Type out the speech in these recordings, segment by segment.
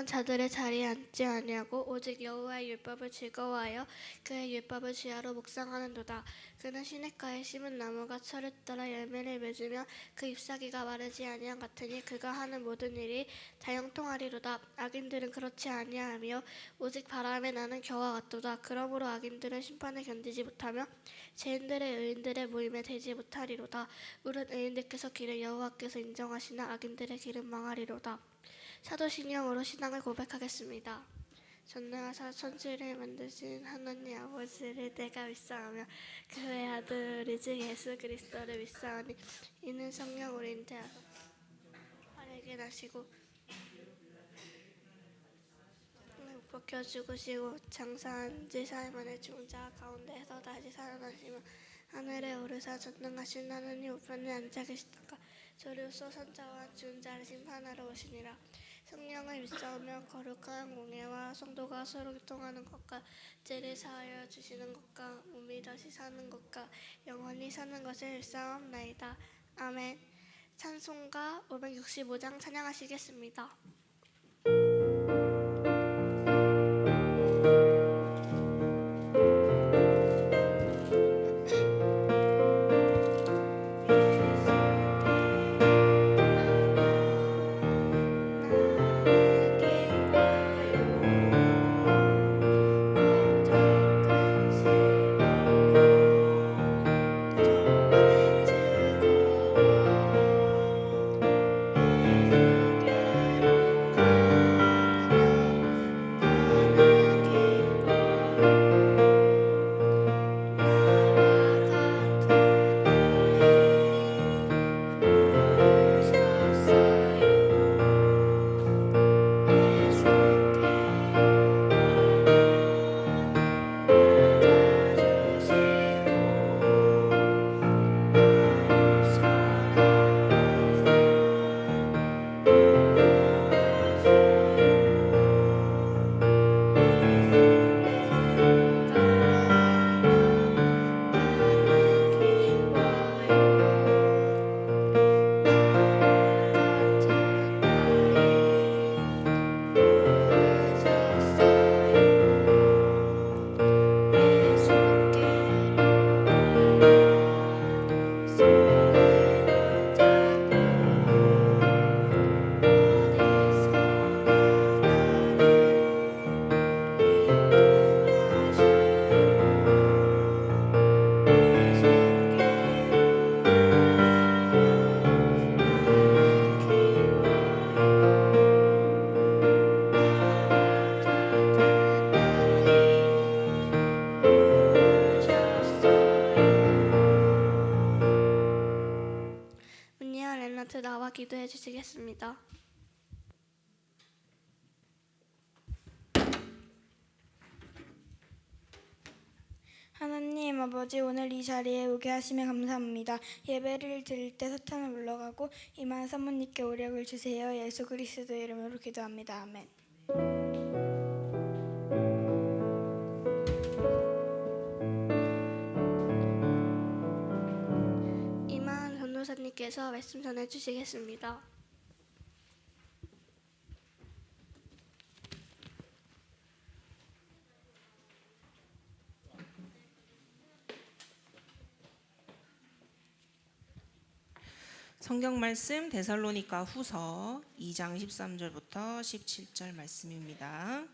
자들의 자리에 앉지 아니하고 오직 여호와의 율법을 즐거워하여 그의 율법을 주야로 묵상하는도다. 그는 시냇가에 심은 나무가 철을 따라 열매를 맺으며 그 잎사귀가 마르지 아니함 같으니 그가 하는 모든 일이 다 형통하리로다. 악인들은 그렇지 아니하며 오직 바람에 나는 겨와 같도다. 그러므로 악인들은 심판을 견디지 못하며 죄인들의 의인들의 모임에 들지 못하리로다. 울은 의인들께서 길을 여호와께서 인정하시나 악인들의 길은 망하리로다. 사도신경으로 신앙을 고백하겠습니다. 전능하사 천지를 만드신 하나님 아버지를 내가 믿사오며 그의 아들 우리 주 예수 그리스도를 믿사오니 이는 성령으로 잉태하사 활에게 나시고 벗겨 죽으시고 장사한 지 사흘 만에 죽은 자 가운데에서 다시 살아나시며 하늘에 오르사 전능하신 하나님 우편에 앉아 계시다가 저리로서 선자와 죽은 자를 심판하러 오시니라. 성령을 믿사오며 거룩한 공예와 성도가 서로 교통하는 것과 죄를 사하여 주시는 것과 몸이 다시 사는 것과 영원히 사는 것을 믿사옵나이다. 아멘. 찬송가 565장 찬양하시겠습니다. 나와 기도해 주시겠습니다. 하나님 아버지, 오늘 이 자리에 오게 하시며 감사합니다. 예배를 드릴 때 사탄은 물러가고 이만 사모님께 오력을 주세요. 예수 그리스도 이름으로 기도합니다. 아멘. 이만 전도사님께서 말씀 전해 주시겠습니다. 성경 말씀 데살로니가 후서 2장 13절부터 17절 말씀입니다.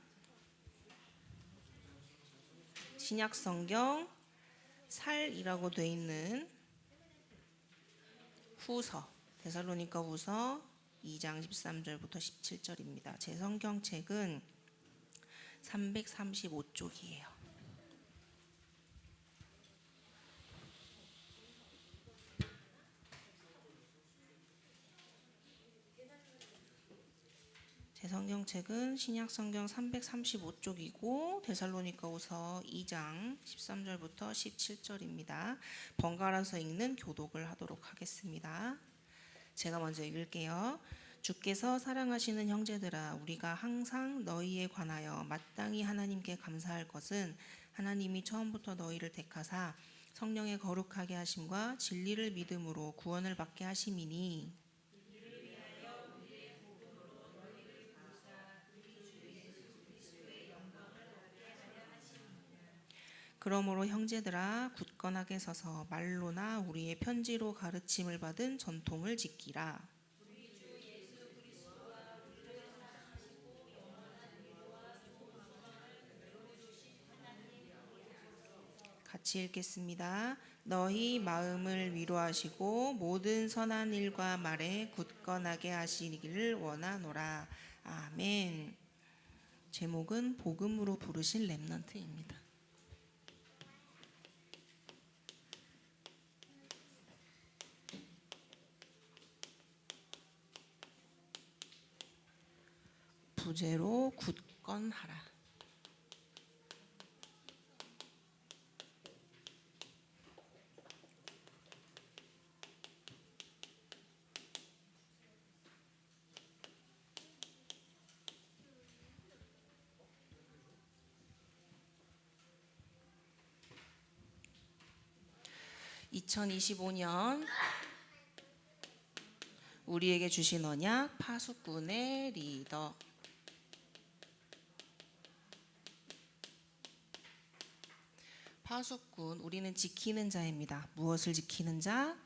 신약 성경 살이라고 되어 있는 후서 데살로니가 후서 2장 13절부터 17절입니다. 제 성경책은 335쪽이에요. 제 성경책은 신약 성경 335쪽이고 데살로니가후서 2장 13절부터 17절입니다. 번갈아서 읽는 교독을 하도록 하겠습니다. 제가 먼저 읽을게요. 주께서 사랑하시는 형제들아, 우리가 항상 너희에 관하여 마땅히 하나님께 감사할 것은 하나님이 처음부터 너희를 택하사 성령의 거룩하게 하심과 진리를 믿음으로 구원을 받게 하심이니 그러므로 형제들아 굳건하게 서서 말로나 우리의 편지로 가르침을 받은 전통을 지키라. 같이 읽겠습니다. 너희 마음을 위로하시고 모든 선한 일과 말에 굳건하게 하시기를 원하노라. 아멘. 제목은 복음으로 부르신 렘넌트입니다. 부제로 굳건하라. (2025년) 우리에게 주신 언약 파수꾼의 리더. 파수꾼, 우리는 지키는 자입니다. 무엇을 지키는 자?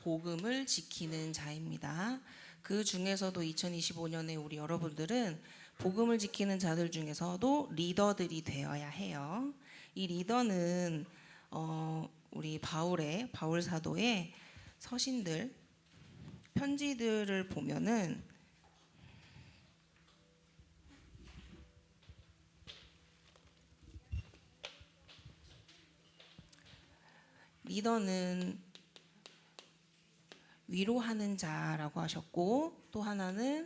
복음을 지키는 자입니다. 그 중에서도 2025년에 우리 여러분들은 복음을 지키는 자들 중에서도 리더들이 되어야 해요. 이 리더는 우리 바울 사도의 서신들, 편지들을 보면은 리더는 위로하는 자라고 하셨고, 또 하나는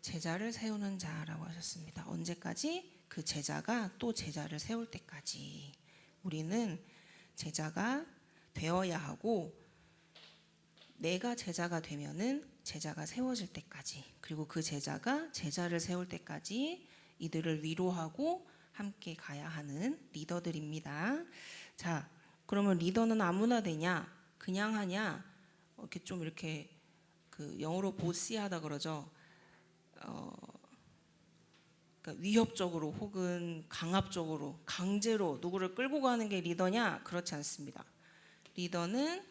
제자를 세우는 자라고 하셨습니다. 언제까지? 그 제자가 또 제자를 세울 때까지. 우리는 제자가 되어야 하고, 내가 제자가 되면은 제자가 세워질 때까지, 그리고 그 제자가 제자를 세울 때까지 이들을 위로하고 함께 가야 하는 리더들입니다. 자, 그러면 리더는 아무나 되냐? 그냥 하냐? 이렇게 좀 이렇게 그 영어로 보시하다 그러죠. 그러니까 위협적으로 혹은 강압적으로 강제로 누구를 끌고 가는 게 리더냐? 그렇지 않습니다. 리더는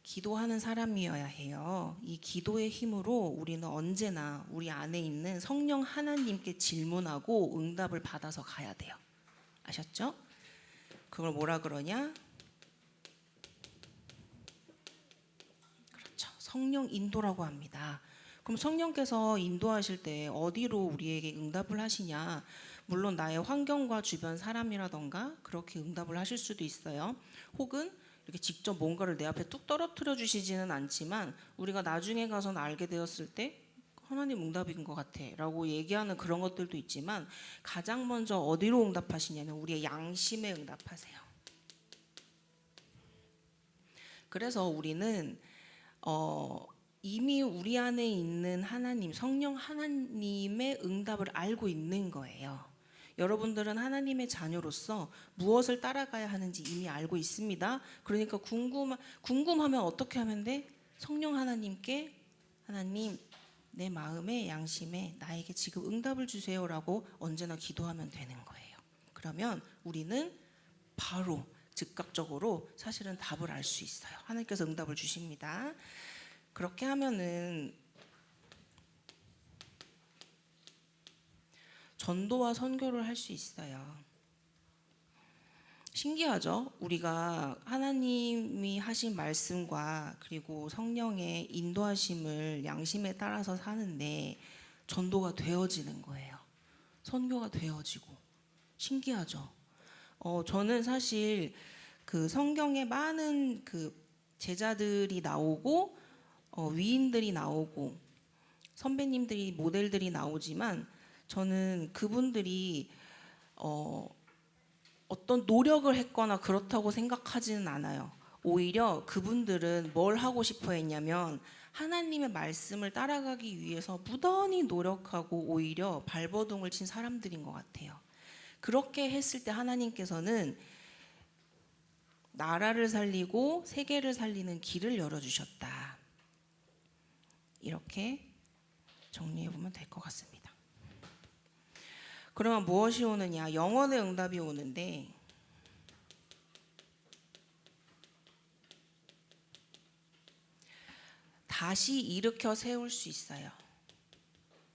기도하는 사람이어야 해요. 이 기도의 힘으로 우리는 언제나 우리 안에 있는 성령 하나님께 질문하고 응답을 받아서 가야 돼요. 아셨죠? 그걸 뭐라 그러냐? 그렇죠. 성령 인도라고 합니다. 그럼 성령께서 인도하실 때 어디로 우리에게 응답을 하시냐? 물론 나의 환경과 주변 사람이라던가 그렇게 응답을 하실 수도 있어요. 혹은 이렇게 직접 뭔가를 내 앞에 뚝 떨어뜨려 주시지는 않지만 우리가 나중에 가서는 알게 되었을 때 하나님 응답인 것 같아 라고 얘기하는 그런 것들도 있지만, 가장 먼저 어디로 응답하시냐면 우리의 양심에 응답하세요. 그래서 우리는 이미 우리 안에 있는 하나님, 성령 하나님의 응답을 알고 있는 거예요. 여러분들은 하나님의 자녀로서 무엇을 따라가야 하는지 이미 알고 있습니다. 그러니까 궁금하면 어떻게 하면 돼? 성령 하나님께 하나님, 내 마음에 양심에 나에게 지금 응답을 주세요라고 언제나 기도하면 되는 거예요. 그러면 우리는 바로 즉각적으로 사실은 답을 알 수 있어요. 하나님께서 응답을 주십니다. 그렇게 하면은 전도와 선교를 할 수 있어요. 신기하죠? 우리가 하나님이 하신 말씀과 그리고 성령의 인도하심을 양심에 따라서 사는데 전도가 되어지는 거예요. 선교가 되어지고. 신기하죠? 저는 사실 그 성경에 많은 그 제자들이 나오고 위인들이 나오고 선배님들이 모델들이 나오지만 저는 그분들이 어떤 노력을 했거나 그렇다고 생각하지는 않아요. 오히려 그분들은 뭘 하고 싶어 했냐면 하나님의 말씀을 따라가기 위해서 무던히 노력하고 오히려 발버둥을 친 사람들인 것 같아요. 그렇게 했을 때 하나님께서는 나라를 살리고 세계를 살리는 길을 열어주셨다. 이렇게 정리해 보면 될 것 같습니다. 그러면 무엇이 오느냐? 영혼의 응답이 오는데 다시 일으켜 세울 수 있어요.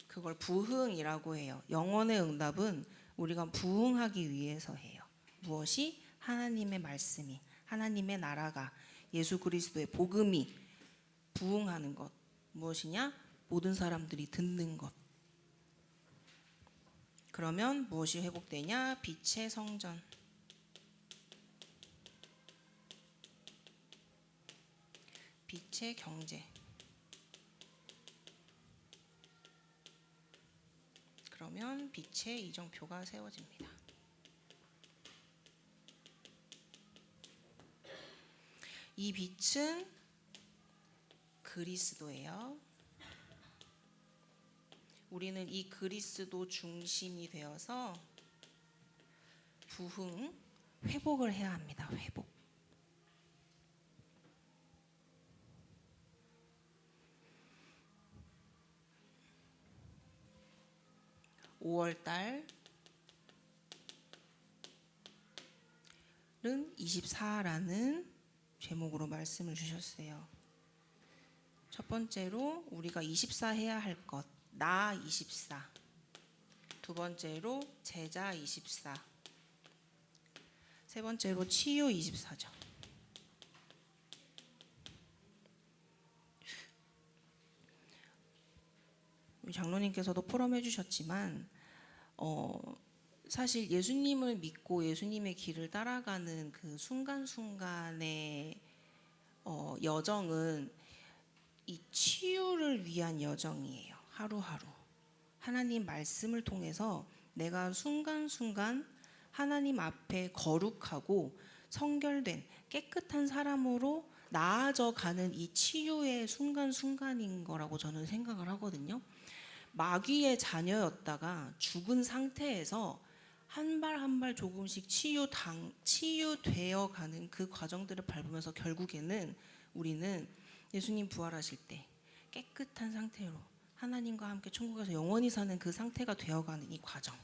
그걸 부흥이라고 해요. 영혼의 응답은 우리가 부흥하기 위해서 해요. 무엇이? 하나님의 말씀이, 하나님의 나라가, 예수 그리스도의 복음이 부흥하는 것. 무엇이냐? 모든 사람들이 듣는 것. 그러면 무엇이 회복되냐? 빛의 성전. 빛의 경제. 그러면 빛의 이정표가 세워집니다. 이 빛은 그리스도예요. 우리는 이 그리스도 중심이 되어서 부흥, 회복을 해야 합니다. 회복. (5월달은) 24라는 제목으로 말씀을 주셨어요. 첫 번째로 우리가 24 해야 할 것, 나 24. 두 번째로 제자 24. 세 번째로 치유 24죠. 장로님께서도 포럼해 주셨지만 사실 예수님을 믿고 예수님의 길을 따라가는 그 순간순간의 여정은 이 치유를 위한 여정이에요. 하루하루 하나님 말씀을 통해서 내가 순간순간 하나님 앞에 거룩하고 성결된 깨끗한 사람으로 나아져가는 이 치유의 순간순간인 거라고 저는 생각을 하거든요. 마귀의 자녀였다가 죽은 상태에서 한 발 한 발 조금씩 치유되어 가는 그 과정들을 밟으면서 결국에는 우리는 예수님 부활하실 때 깨끗한 상태로 하나님과 함께 천국에서 영원히 사는 그 상태가 되어가는 이 과정.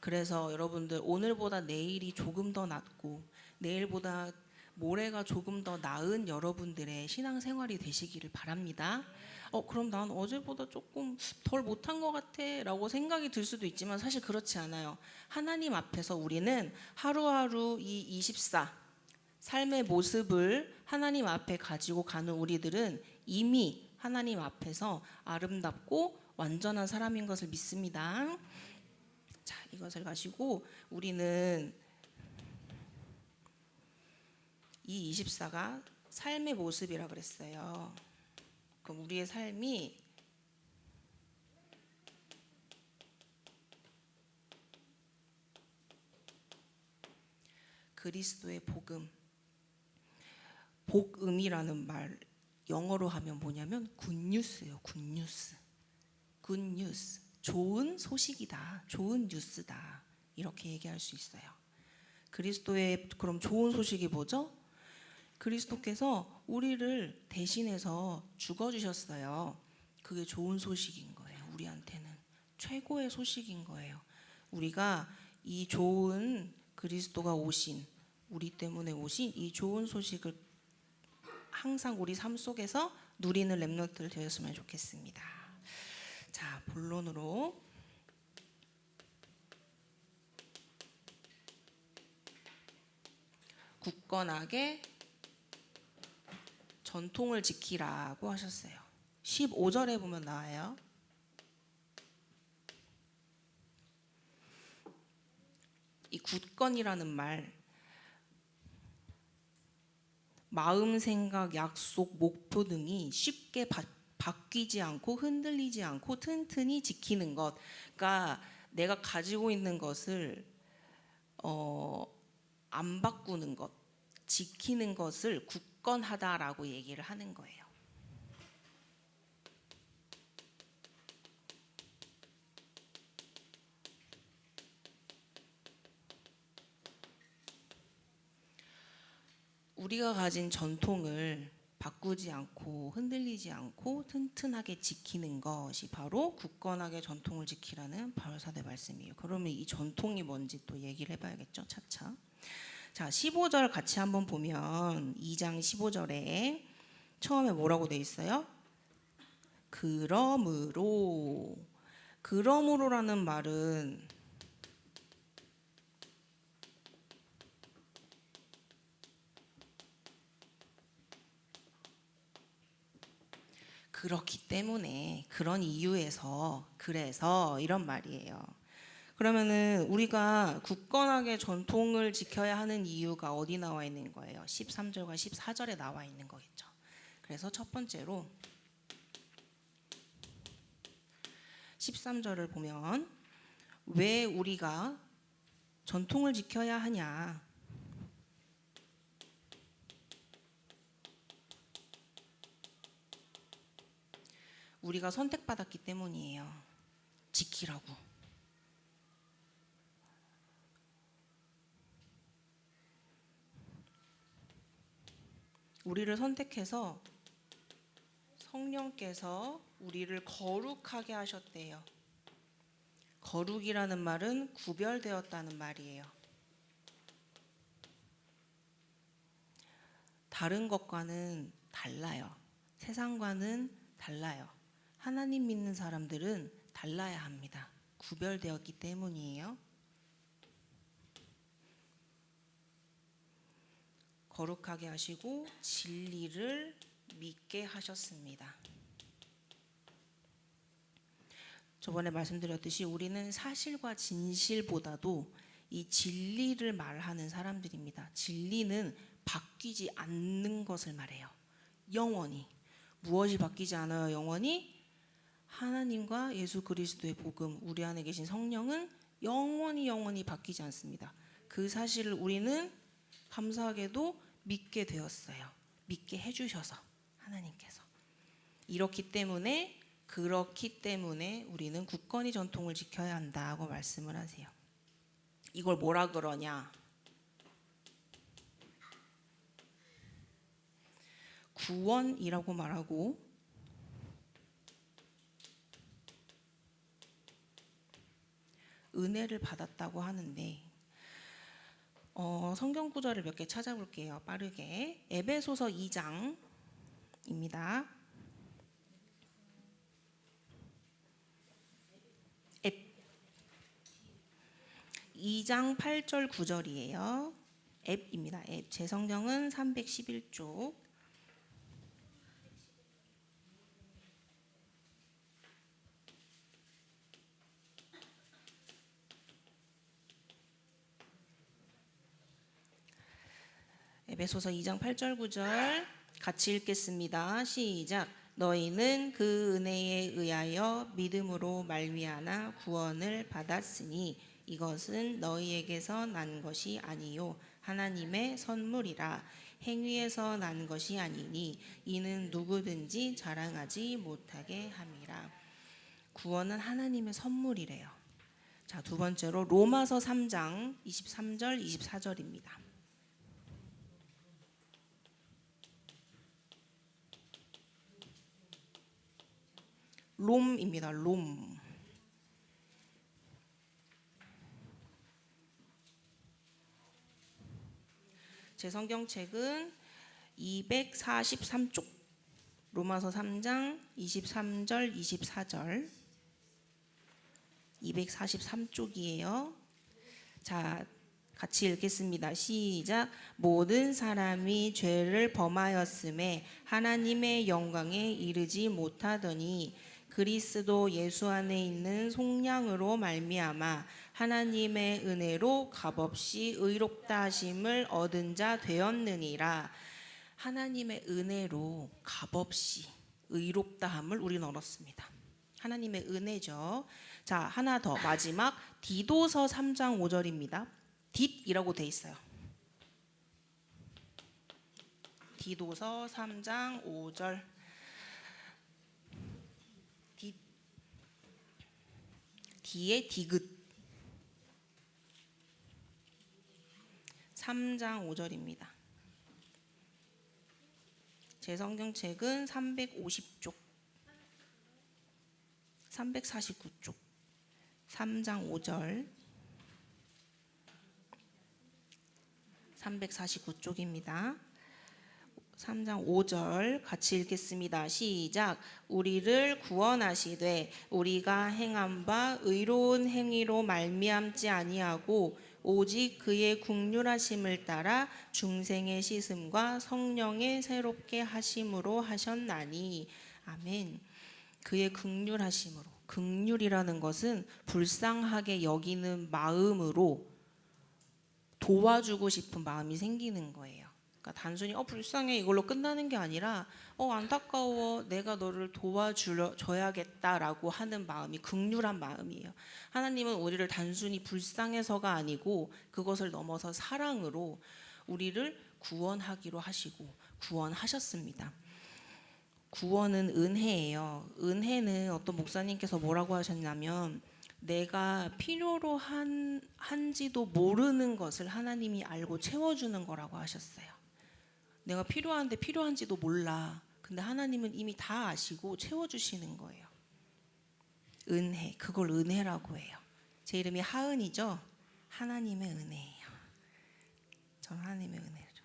그래서 여러분들 오늘보다 내일이 조금 더 낫고 내일보다 모레가 조금 더 나은 여러분들의 신앙생활이 되시기를 바랍니다. 그럼 난 어제보다 조금 덜 못한 것 같아 라고 생각이 들 수도 있지만 사실 그렇지 않아요. 하나님 앞에서 우리는 하루하루 이 24 삶의 모습을 하나님 앞에 가지고 가는 우리들은 이미 하나님 앞에서 아름답고 완전한 사람인 것을 믿습니다. 자, 이것을 가지고 우리는 이 24가 삶의 모습이라 그랬어요. 그럼 우리의 삶이 그리스도의 복음, 복음이라는 말 영어로 하면 뭐냐면 굿뉴스예요. 굿뉴스. 굿뉴스. 좋은 소식이다. 좋은 뉴스다. 이렇게 얘기할 수 있어요. 그리스도의 그럼 좋은 소식이 뭐죠? 그리스도께서 우리를 대신해서 죽어주셨어요. 그게 좋은 소식인 거예요. 우리한테는 최고의 소식인 거예요. 우리가 이 좋은 그리스도가 오신, 우리 때문에 오신 이 좋은 소식을 항상 우리 삶 속에서 누리는 렘넌트들 되었으면 좋겠습니다. 자, 본론으로 굳건하게 전통을 지키라고 하셨어요. 15절에 보면 나와요. 이 굳건이라는 말, 마음, 생각, 약속, 목표 등이 쉽게 바뀌지 않고 흔들리지 않고 튼튼히 지키는 것. 그러니까 내가 가지고 있는 것을 안 바꾸는 것, 지키는 것을 굳건하다라고 얘기를 하는 거예요. 우리가 가진 전통을 바꾸지 않고 흔들리지 않고 튼튼하게 지키는 것이 바로 굳건하게 전통을 지키라는 바울사도의 말씀이에요. 그러면 이 전통이 뭔지 또 얘기를 해봐야겠죠, 차차. 자, 15절 같이 한번 보면 2장 15절에 처음에 뭐라고 돼 있어요? 그러므로라는 말은 그렇기 때문에, 그런 이유에서, 그래서 이런 말이에요. 그러면은 우리가 굳건하게 전통을 지켜야 하는 이유가 어디 나와 있는 거예요? 13절과 14절에 나와 있는 거겠죠. 그래서 첫 번째로 13절을 보면 왜 우리가 전통을 지켜야 하냐? 우리가 선택받았기 때문이에요. 지키라고. 우리를 선택해서 성령께서 우리를 거룩하게 하셨대요. 거룩이라는 말은 구별되었다는 말이에요. 다른 것과는 달라요. 세상과는 달라요. 하나님 믿는 사람들은 달라야 합니다. 구별되었기 때문이에요. 거룩하게 하시고 진리를 믿게 하셨습니다. 저번에 말씀드렸듯이 우리는 사실과 진실보다도 이 진리를 말하는 사람들입니다. 진리는 바뀌지 않는 것을 말해요. 영원히. 무엇이 바뀌지 않아요? 영원히 하나님과 예수 그리스도의 복음, 우리 안에 계신 성령은 영원히 바뀌지 않습니다. 그 사실을 우리는 감사하게도 믿게 되었어요. 믿게 해주셔서 하나님께서. 그렇기 때문에 우리는 굳건히 전통을 지켜야 한다고 말씀을 하세요. 이걸 뭐라 그러냐? 구원이라고 말하고 은혜를 받았다고 하는데 성경 구절을 몇 개 찾아볼게요. 빠르게. 에베소서 2장입니다. 2장 8절 9절이에요. 앱입니다. 앱. 제 성경은 311쪽. 에베소서 2장 8절 9절 같이 읽겠습니다. 시작. 너희는 그 은혜에 의하여 믿음으로 말미암아 구원을 받았으니 이것은 너희에게서 난 것이 아니요 하나님의 선물이라. 행위에서 난 것이 아니니 이는 누구든지 자랑하지 못하게 함이라. 구원은 하나님의 선물이래요. 자, 두 번째로 로마서 3장 23절 24절입니다. 롬입니다. 롬. 제 성경책은 243쪽. 로마서 3장 23절 24절. 243쪽이에요. 자, 같이 읽겠습니다. 시작. 모든 사람이 죄를 범하였음에 하나님의 영광에 이르지 못하더니 그리스도 예수 안에 있는 속량으로 말미암아 하나님의 은혜로 값없이 의롭다 하심을 얻은 자 되었느니라. 하나님의 은혜로 값없이 의롭다 함을 우리는 얻었습니다. 하나님의 은혜죠. 자, 하나 더 마지막 디도서 3장 5절입니다. 딧이라고 돼 있어요. 디도서 3장 5절. 디에 디귿. 3장 5절입니다. 제 성경책은 350쪽, 349쪽, 3장 5절, 349쪽입니다. 3장 5절 같이 읽겠습니다. 시작. 우리를 구원하시되 우리가 행한 바 의로운 행위로 말미암지 아니하고 오직 그의 긍휼하심을 따라 중생의 씻음과 성령의 새롭게 하심으로 하셨나니. 아멘. 그의 긍휼하심으로. 긍휼이라는 것은 불쌍하게 여기는 마음으로 도와주고 싶은 마음이 생기는 거예요. 그러니까 단순히 불쌍해 이걸로 끝나는 게 아니라 안타까워 내가 너를 도와줘야겠다라고 하는 마음이 긍휼한 마음이에요. 하나님은 우리를 단순히 불쌍해서가 아니고 그것을 넘어서 사랑으로 우리를 구원하기로 하시고 구원하셨습니다. 구원은 은혜예요. 은혜는 어떤 목사님께서 뭐라고 하셨냐면 내가 필요로 한지도 모르는 것을 하나님이 알고 채워주는 거라고 하셨어요. 내가 필요한데 필요한지도 몰라. 근데 하나님은 이미 다 아시고 채워주시는 거예요. 은혜, 그걸 은혜라고 해요. 제 이름이 하은이죠. 하나님의 은혜예요. 전 하나님의 은혜죠.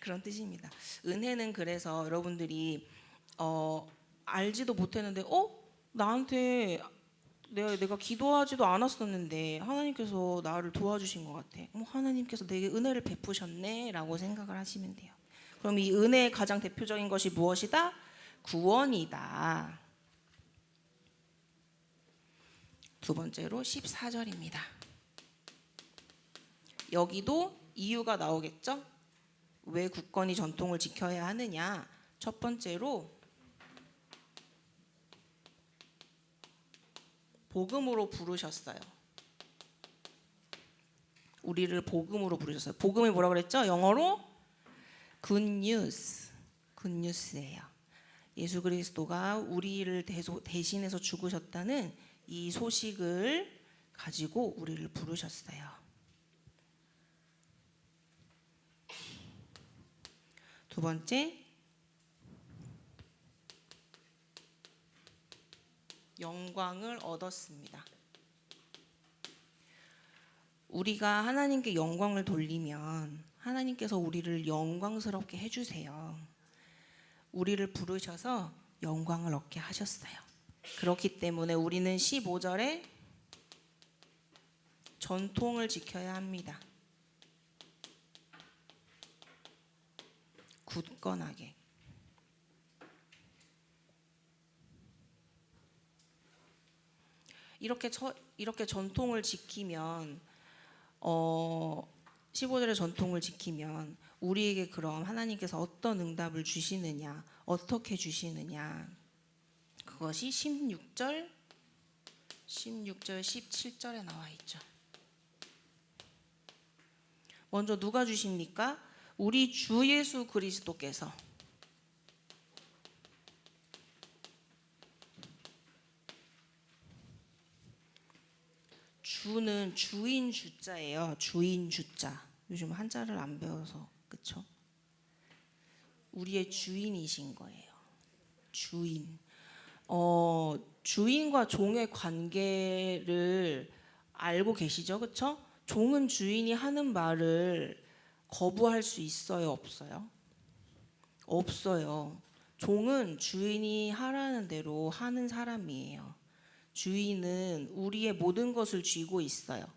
그런 뜻입니다. 은혜는 그래서 여러분들이 알지도 못했는데 나한테 내가 기도하지도 않았었는데 하나님께서 나를 도와주신 것 같아. 하나님께서 내게 은혜를 베푸셨네 라고 생각을 하시면 돼요. 그럼 이 은혜의 가장 대표적인 것이 무엇이다? 구원이다. 두 번째로 14절입니다. 여기도 이유가 나오겠죠? 왜 굳건히 전통을 지켜야 하느냐? 첫 번째로 복음으로 부르셨어요. 우리를 복음으로 부르셨어요. 복음이 뭐라 그랬죠? 영어로 good news. good news예요. 예수 그리스도가 우리를 대신해서 죽으셨다는 이 소식을 가지고 우리를 부르셨어요. 두 번째, 영광을 얻었습니다. 우리가 하나님께 영광을 돌리면 하나님께서 우리를 영광스럽게 해주세요. 우리를 부르셔서 영광을 얻게 하셨어요. 그렇기 때문에 우리는 15절에 전통을 지켜야 합니다. 굳건하게. 이렇게 전통을 지키면 15절의 전통을 지키면 우리에게 그럼 하나님께서 어떤 응답을 주시느냐, 어떻게 주시느냐, 그것이 16절, 17절에 나와 있죠. 먼저 누가 주십니까? 우리 주 예수 그리스도께서 주는 주인 주자예요. 주인 주자. 요즘 한자를 안 배워서 그렇죠? 우리의 주인이신 거예요. 주인. 주인과 종의 관계를 알고 계시죠? 그렇죠? 종은 주인이 하는 말을 거부할 수 있어요? 없어요? 없어요. 종은 주인이 하라는 대로 하는 사람이에요. 주인은 우리의 모든 것을 쥐고 있어요.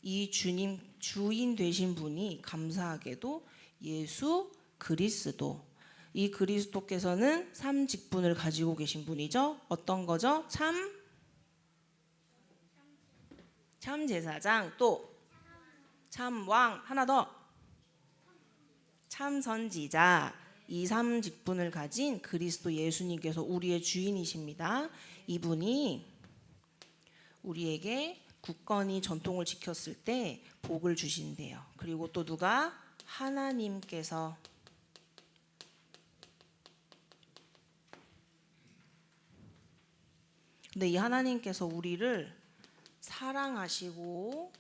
이 주인 되신 분이 감사하게도 예수 그리스도. 이 그리스도께서는 3직분을 가지고 계신 분이죠. 어떤 거죠? 참 제사장, 또 참왕, 하나 더 참 선지자. 이 3직분을 가진 그리스도 예수님께서 우리의 주인이십니다. 이분이 우리에게 굳건히 전통을 지켰을 때 복을 주신대요. 그리고 또 누가? 하나님께서. 근데 이 하나님께서 우리를 사랑하시고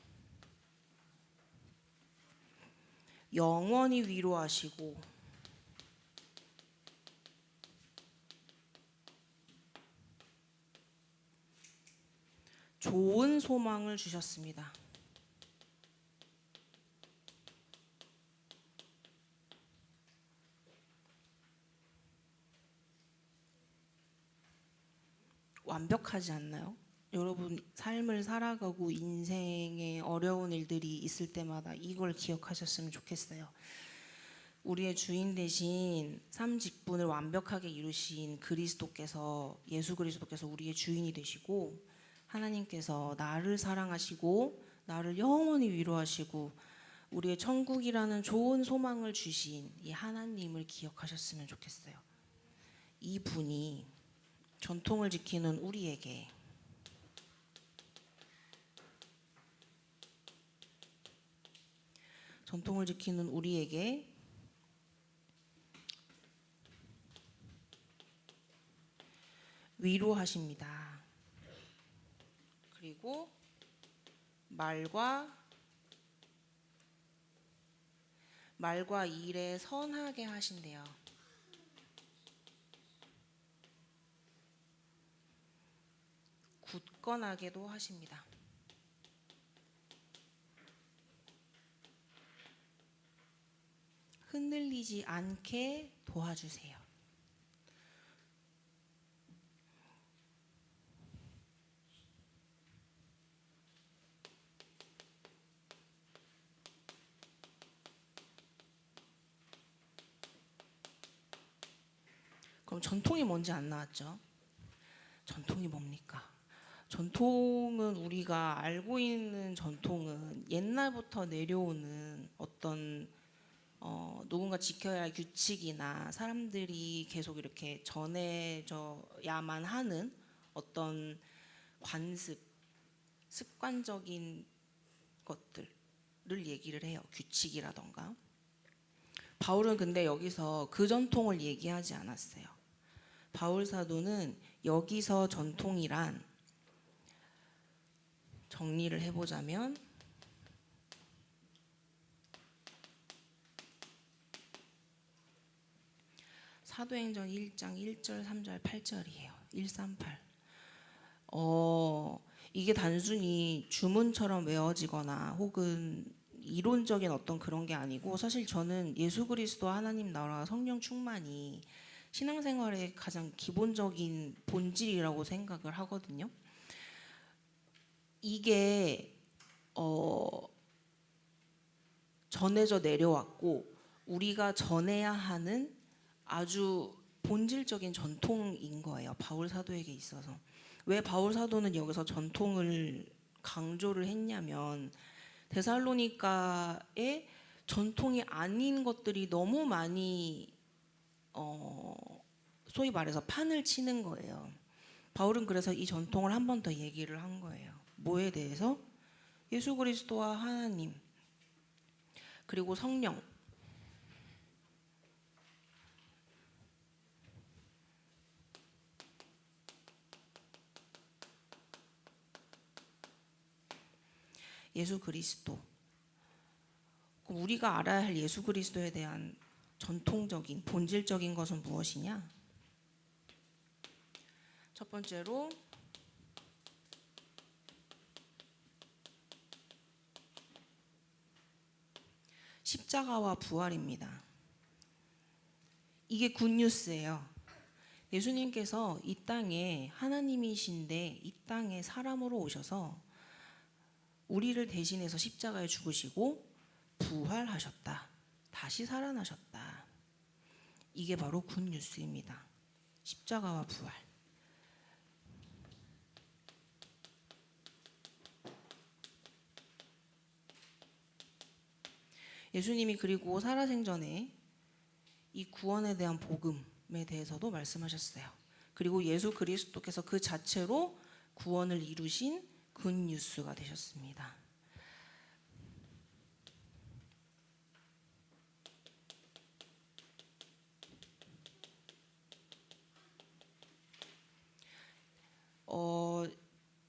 영원히 위로하시고 좋은 소망을 주셨습니다. 완벽하지 않나요? 여러분 삶을 살아가고 인생에 어려운 일들이 있을 때마다 이걸 기억하셨으면 좋겠어요. 우리의 주인 대신 삶 직분을 완벽하게 이루신 그리스도께서, 예수 그리스도께서 우리의 주인이 되시고 하나님께서 나를 사랑하시고 나를 영원히 위로하시고 우리의 천국이라는 좋은 소망을 주신 이 하나님을 기억하셨으면 좋겠어요. 이 분이 전통을 지키는 우리에게 위로하십니다. 그리고 말과 일에 선하게 하신대요. 굳건하게도 하십니다. 흔들리지 않게 도와주세요. 그럼 전통이 뭔지 안 나왔죠? 전통이 뭡니까? 전통은 우리가 알고 있는 전통은 옛날부터 내려오는 어떤 누군가 지켜야 할 규칙이나 사람들이 계속 이렇게 전해져야만 하는 어떤 관습, 습관적인 것들을 얘기를 해요. 규칙이라던가. 바울은 근데 여기서 그 전통을 얘기하지 않았어요. 바울 사도는 여기서 전통이란, 정리를 해보자면 사도행전 1장 1절, 3절, 8절이에요. 138. 이게 단순히 주문처럼 외워지거나 혹은 이론적인 어떤 그런 게 아니고, 사실 저는 예수 그리스도 하나님 나라 성령 충만이 신앙생활의 가장 기본적인 본질이라고 생각을 하거든요. 이게 전해져 내려왔고 우리가 전해야 하는 아주 본질적인 전통인 거예요. 바울 사도에게 있어서. 왜 바울 사도는 여기서 전통을 강조를 했냐면, 데살로니가의 전통이 아닌 것들이 너무 많이 소위 말해서 판을 치는 거예요. 바울은 그래서 이 전통을 한 번 더 얘기를 한 거예요. 뭐에 대해서? 예수 그리스도와 하나님, 그리고 성령, 예수 그리스도. 그럼 우리가 알아야 할 예수 그리스도에 대한 전통적인 본질적인 것은 무엇이냐? 첫 번째로 십자가와 부활입니다. 이게 굿뉴스예요. 예수님께서 이 땅에 하나님이신데 이 땅에 사람으로 오셔서 우리를 대신해서 십자가에 죽으시고 부활하셨다. 다시 살아나셨다. 이게 바로 굿뉴스입니다. 십자가와 부활. 예수님이 그리고 살아생전에 이 구원에 대한 복음에 대해서도 말씀하셨어요. 그리고 예수 그리스도께서 그 자체로 구원을 이루신 굿뉴스가 되셨습니다.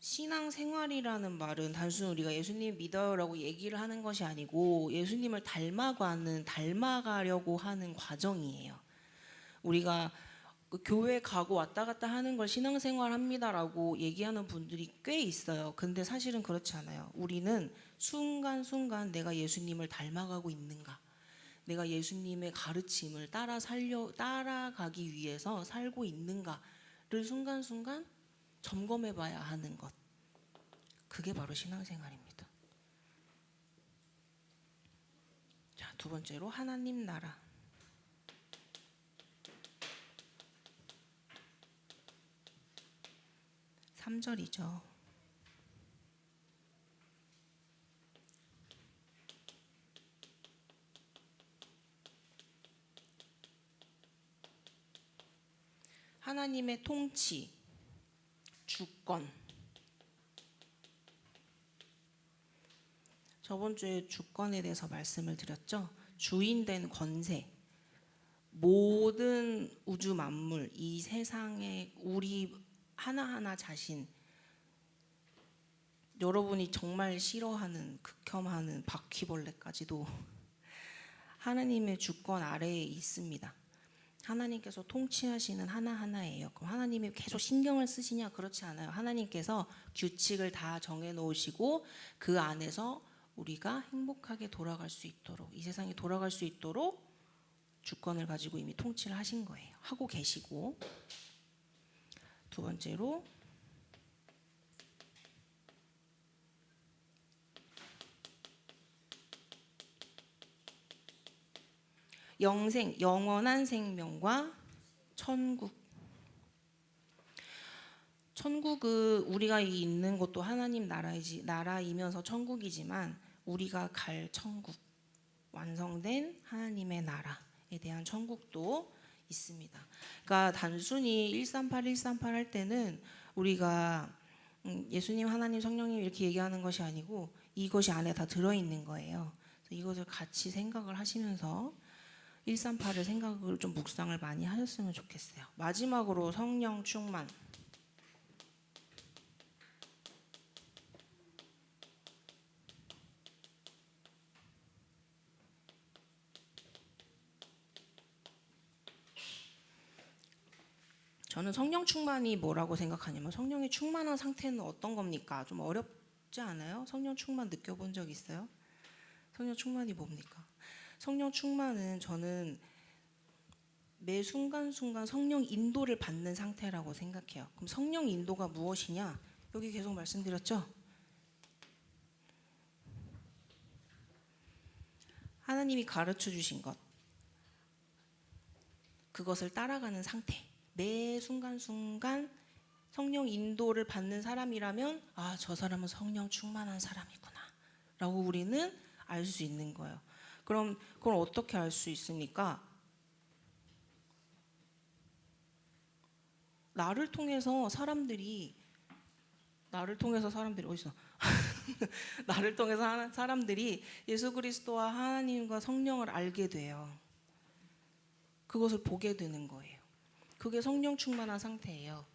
신앙생활이라는 말은 단순히 우리가 예수님 믿어요라고 얘기를 하는 것이 아니고 예수님을 닮아가려고 하는 과정이에요. 우리가 그 교회 가고 왔다 갔다 하는 걸 신앙생활 합니다라고 얘기하는 분들이 꽤 있어요. 근데 사실은 그렇지 않아요. 우리는 순간순간 내가 예수님을 닮아가고 있는가, 내가 예수님의 가르침을 따라가기 위해서 살고 있는가를 순간순간 점검해 봐야 하는 것. 그게 바로 신앙생활입니다. 자, 두 번째로 하나님 나라. 3절이죠. 하나님의 통치, 주권. 저번 주에 주권에 대해서 말씀을 드렸죠. 주인된 권세, 모든 우주 만물, 이 세상에 우리 하나하나 자신, 여러분이 정말 싫어하는, 극혐하는 바퀴벌레까지도 하나님의 주권 아래에 있습니다. 하나님께서 통치하시는 하나하나예요. 그럼 하나님이 계속 신경을 쓰시냐? 그렇지 않아요. 하나님께서 규칙을 다 정해 놓으시고 그 안에서 우리가 행복하게 돌아갈 수 있도록, 이 세상이 돌아갈 수 있도록 주권을 가지고 이미 통치를 하신 거예요. 하고 계시고. 두 번째로 영생, 영원한 생명과 천국. 천국은 우리가 있는 곳도 하나님 나라이면서 천국이지만 우리가 갈 천국, 완성된 하나님의 나라에 대한 천국도 있습니다. 그러니까 단순히 138 할 때는 우리가 예수님, 하나님, 성령님 이렇게 얘기하는 것이 아니고 이것이 안에 다 들어있는 거예요. 그래서 이것을 같이 생각을 하시면서 138을 생각을 좀 묵상을 많이 하셨으면 좋겠어요. 마지막으로 성령 충만. 저는 성령 충만이 뭐라고 생각하냐면, 성령이 충만한 상태는 어떤 겁니까? 좀 어렵지 않아요? 성령 충만 느껴본 적 있어요? 성령 충만이 뭡니까? 성령 충만은 저는 매 순간순간 성령 인도를 받는 상태라고 생각해요. 그럼 성령 인도가 무엇이냐? 여기 계속 말씀드렸죠? 하나님이 가르쳐 주신 것, 그것을 따라가는 상태. 매 순간순간 성령 인도를 받는 사람이라면, 아, 저 사람은 성령 충만한 사람이구나 라고 우리는 알 수 있는 거예요. 그럼 그걸 어떻게 알 수 있습니까? 나를 통해서 사람들이 어디서 나를 통해서 사람들이 예수 그리스도와 하나님과 성령을 알게 돼요. 그것을 보게 되는 거예요. 그게 성령 충만한 상태예요.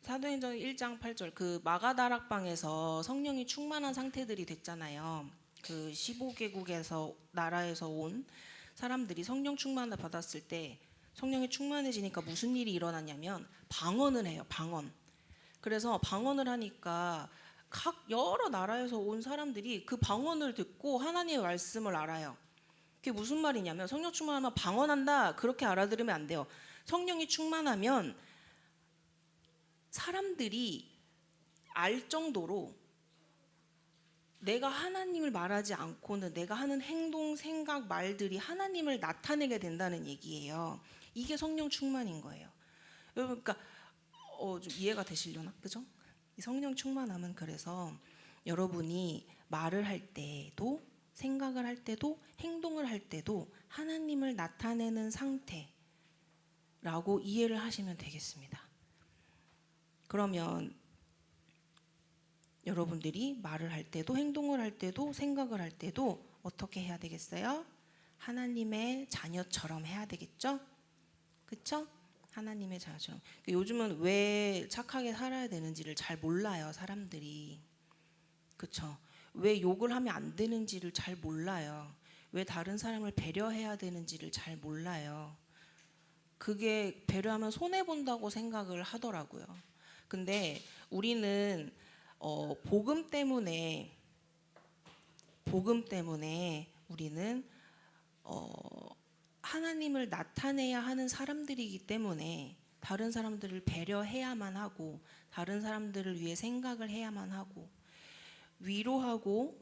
사도행전 1장 8절, 그 마가다락방에서 성령이 충만한 상태들이 됐잖아요. 그 15개국에서 나라에서 온 사람들이 성령 충만을 받았을 때 성령이 충만해지니까 무슨 일이 일어났냐면 방언을 해요. 방언. 그래서 방언을 하니까 각 여러 나라에서 온 사람들이 그 방언을 듣고 하나님의 말씀을 알아요. 그게 무슨 말이냐면, 성령 충만하면 방언한다 그렇게 알아들으면 안 돼요. 성령이 충만하면 사람들이 알 정도로 내가 하나님을 말하지 않고는 내가 하는 행동, 생각, 말들이 하나님을 나타내게 된다는 얘기예요. 이게 성령 충만인 거예요. 여러분, 그러니까 좀 이해가 되시려나? 그죠? 이 성령 충만함은 그래서 여러분이 말을 할 때도, 생각을 할 때도, 행동을 할 때도 하나님을 나타내는 상태라고 이해를 하시면 되겠습니다. 그러면 여러분들이 말을 할 때도, 행동을 할 때도, 생각을 할 때도 어떻게 해야 되겠어요? 하나님의 자녀처럼 해야 되겠죠? 그쵸? 하나님의 자녀처럼. 요즘은 왜 착하게 살아야 되는지를 잘 몰라요, 사람들이. 그쵸? 왜 욕을 하면 안 되는지를 잘 몰라요. 왜 다른 사람을 배려해야 되는지를 잘 몰라요. 그게 배려하면 손해 본다고 생각을 하더라고요. 근데 우리는 복음 때문에 우리는 하나님을 나타내야 하는 사람들이기 때문에 다른 사람들을 배려해야만 하고 다른 사람들을 위해 생각을 해야만 하고 위로하고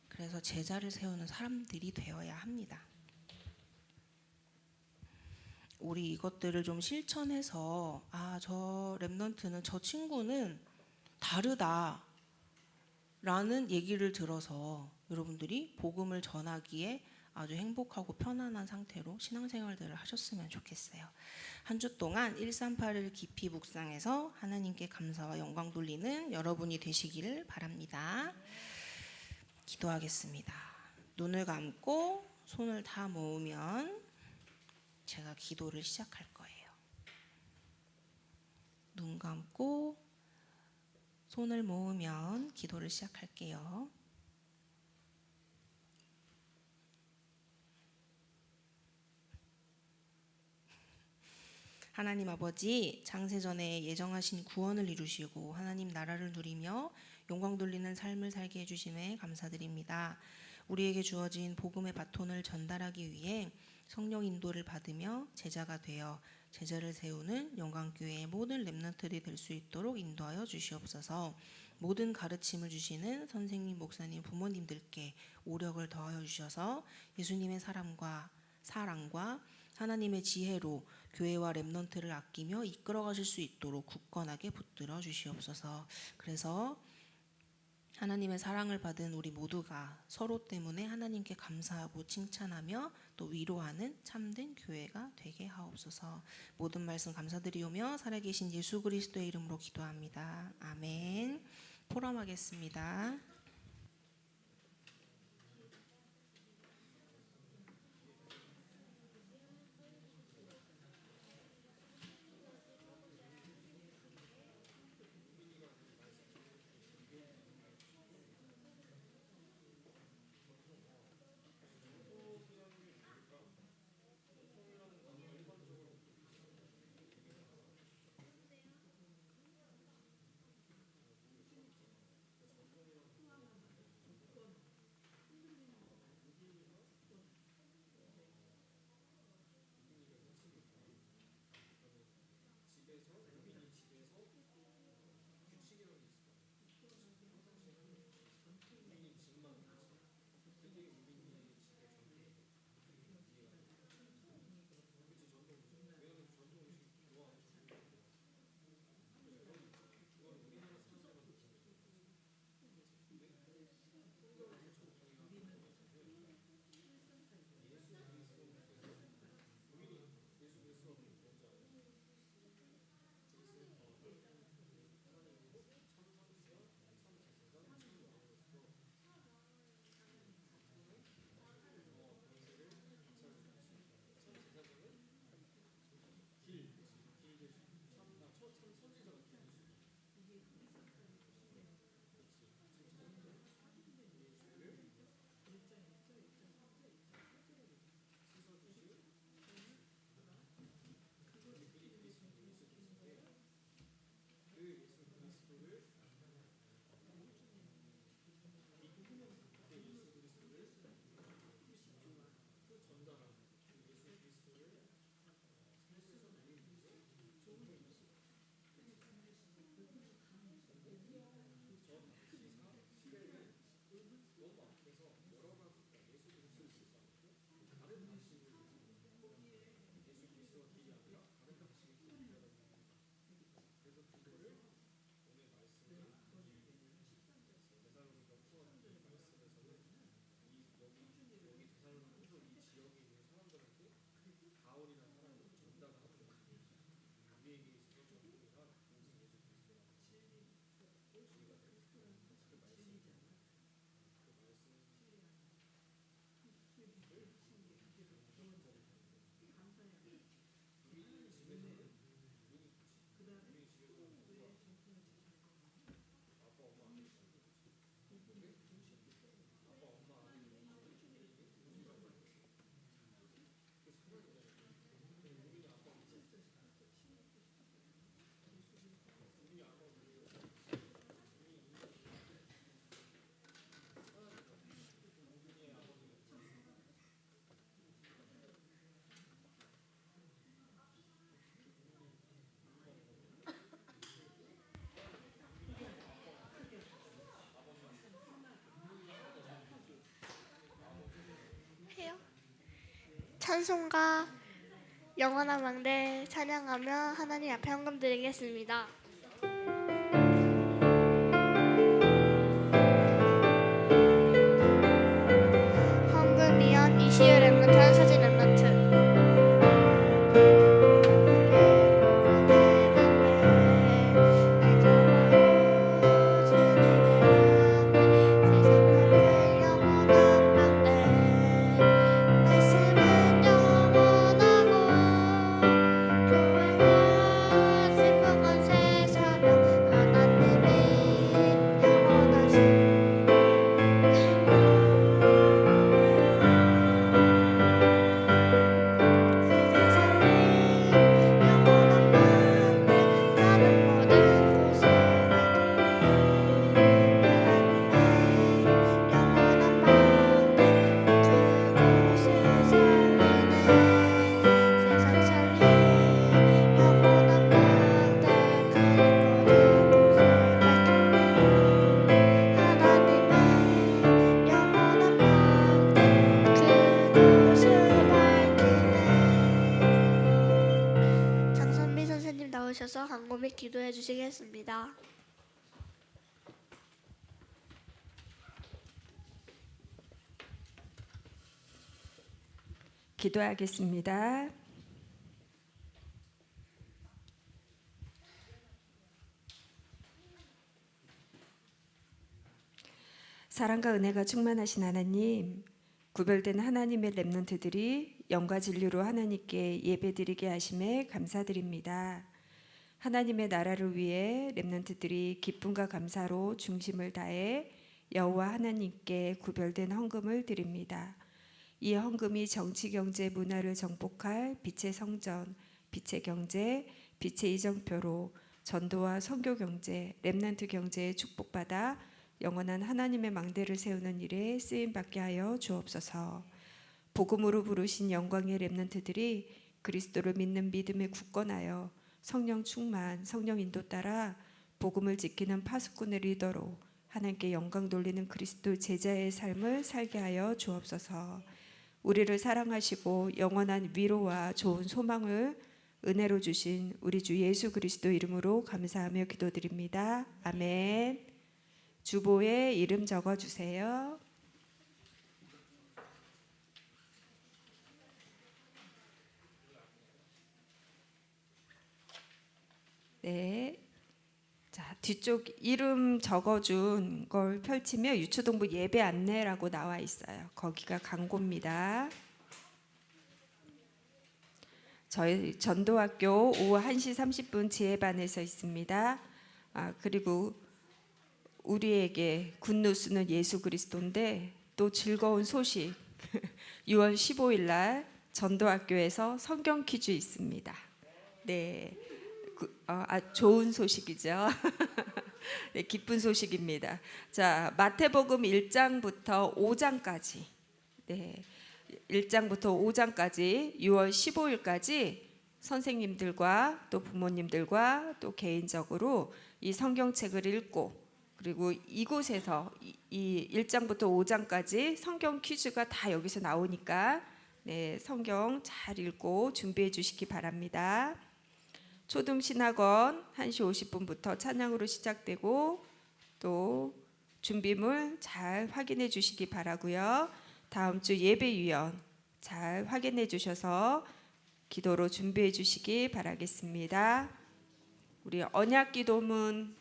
그래서 제자를 세우는 사람들이 되어야 합니다. 우리 이것들을 좀 실천해서 저 랩넌트는 저 친구는 다르다 라는 얘기를 들어서 여러분들이 복음을 전하기에 아주 행복하고 편안한 상태로 신앙생활들을 하셨으면 좋겠어요. 한 주 동안 138을 깊이 묵상해서 하나님께 감사와 영광 돌리는 여러분이 되시기를 바랍니다. 기도하겠습니다. 눈을 감고 손을 다 모으면 제가 기도를 시작할 거예요. 눈 감고 손을 모으면 기도를 시작할게요. 하나님 아버지, 창세전에 예정하신 구원을 이루시고 하나님 나라를 누리며 영광 돌리는 삶을 살게 해주심에 감사드립니다. 우리에게 주어진 복음의 바톤을 전달하기 위해 성령 인도를 받으며 제자가 되어 제자를 세우는 영광교회의 모든 렘넌트들이 될 수 있도록 인도하여 주시옵소서. 모든 가르침을 주시는 선생님, 목사님, 부모님들께 오력을 더하여 주셔서 예수님의 사랑과 하나님의 지혜로 교회와 렘넌트를 아끼며 이끌어 가실 수 있도록 굳건하게 붙들어 주시옵소서. 그래서 하나님의 사랑을 받은 우리 모두가 서로 때문에 하나님께 감사하고 칭찬하며 또 위로하는 참된 교회가 되게 하옵소서. 모든 말씀 감사드리오며 살아계신 예수 그리스도의 이름으로 기도합니다. 아멘. 포럼하겠습니다. 찬송가 영원한 망대 찬양하며 하나님 앞에 헌금 드리겠습니다. 헌금 미연 이시유 랩런트 사진 랩런트. 장선미 선생님 나오셔서 간구 및 기도해 주시겠습니다. 기도하겠습니다. 사랑과 은혜가 충만하신 하나님, 구별된 하나님의 렘넌트들이 영과 진리로 하나님께 예배드리게 하심에 감사드립니다. 하나님의 나라를 위해 렘넌트들이 기쁨과 감사로 중심을 다해 여호와 하나님께 구별된 헌금을 드립니다. 이 헌금이 정치, 경제, 문화를 정복할 빛의 성전, 빛의 경제, 빛의 이정표로 전도와 선교 경제, 렘넌트 경제에 축복받아 영원한 하나님의 망대를 세우는 일에 쓰임 받게 하여 주옵소서. 복음으로 부르신 영광의 렘넌트들이 그리스도를 믿는 믿음에 굳건하여 성령 충만, 성령 인도 따라 복음을 지키는 파수꾼의 리더로 하나님께 영광 돌리는 그리스도 제자의 삶을 살게 하여 주옵소서. 우리를 사랑하시고 영원한 위로와 좋은 소망을 은혜로 주신 우리 주 예수 그리스도 이름으로 감사하며 기도드립니다. 아멘. 주보에 이름 적어주세요. 네. 자, 뒤쪽 이름 적어준 걸 펼치면 유초동부 예배 안내라고 나와 있어요. 거기가 광고입니다. 저희 전도학교 오후 1시 30분 지혜반에서 있습니다. 그리고 우리에게 굿뉴스는 예수 그리스도인데 또 즐거운 소식 6월 15일 날 전도학교에서 성경 퀴즈 있습니다. 네. 좋은 소식이죠. 네, 기쁜 소식입니다. 자, 마태복음 1장부터 5장까지, 네, 1장부터 5장까지 6월 15일까지 선생님들과 또 부모님들과 또 개인적으로 이 성경책을 읽고 그리고 이곳에서 이 1장부터 5장까지 성경 퀴즈가 다 여기서 나오니까 네, 성경 잘 읽고 준비해 주시기 바랍니다. 초등신학원 1시 50분부터 찬양으로 시작되고 또 준비물 잘 확인해 주시기 바라고요. 다음 주 예배위원 잘 확인해 주셔서 기도로 준비해 주시기 바라겠습니다. 우리 언약기도문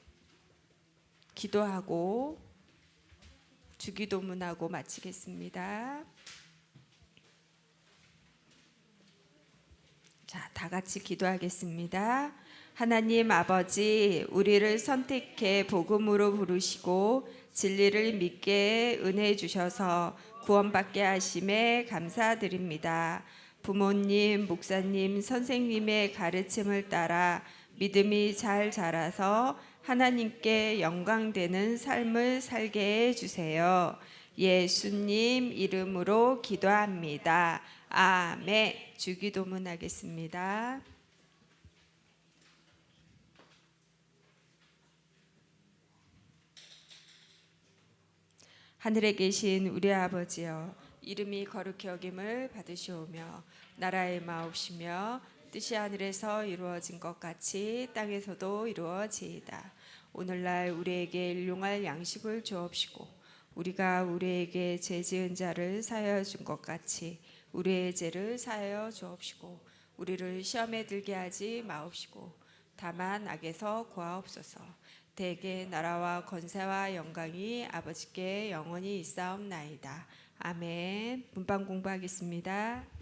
기도하고 주기도문하고 마치겠습니다. 자, 다 같이 기도하겠습니다. 하나님 아버지, 우리를 선택해 복음으로 부르시고 진리를 믿게 은혜해 주셔서 구원받게 하심에 감사드립니다. 부모님, 목사님, 선생님의 가르침을 따라 믿음이 잘 자라서 하나님께 영광되는 삶을 살게 해주세요. 예수님 이름으로 기도합니다. 아멘. 주기도문 하겠습니다. 하늘에 계신 우리 아버지여, 이름이 거룩히 여김을 받으시오며 나라의 마옵시며 뜻이 하늘에서 이루어진 것 같이 땅에서도 이루어지이다. 오늘날 우리에게 일용할 양식을 주옵시고 우리가 우리에게 죄 지은 자를 사하여 준 것 같이 우리의 죄를 사하여 주옵시고 우리를 시험에 들게 하지 마옵시고 다만 악에서 구하옵소서. 대개 나라와 권세와 영광이 아버지께 영원히 있사옵나이다. 아멘. 문방 공부하겠습니다.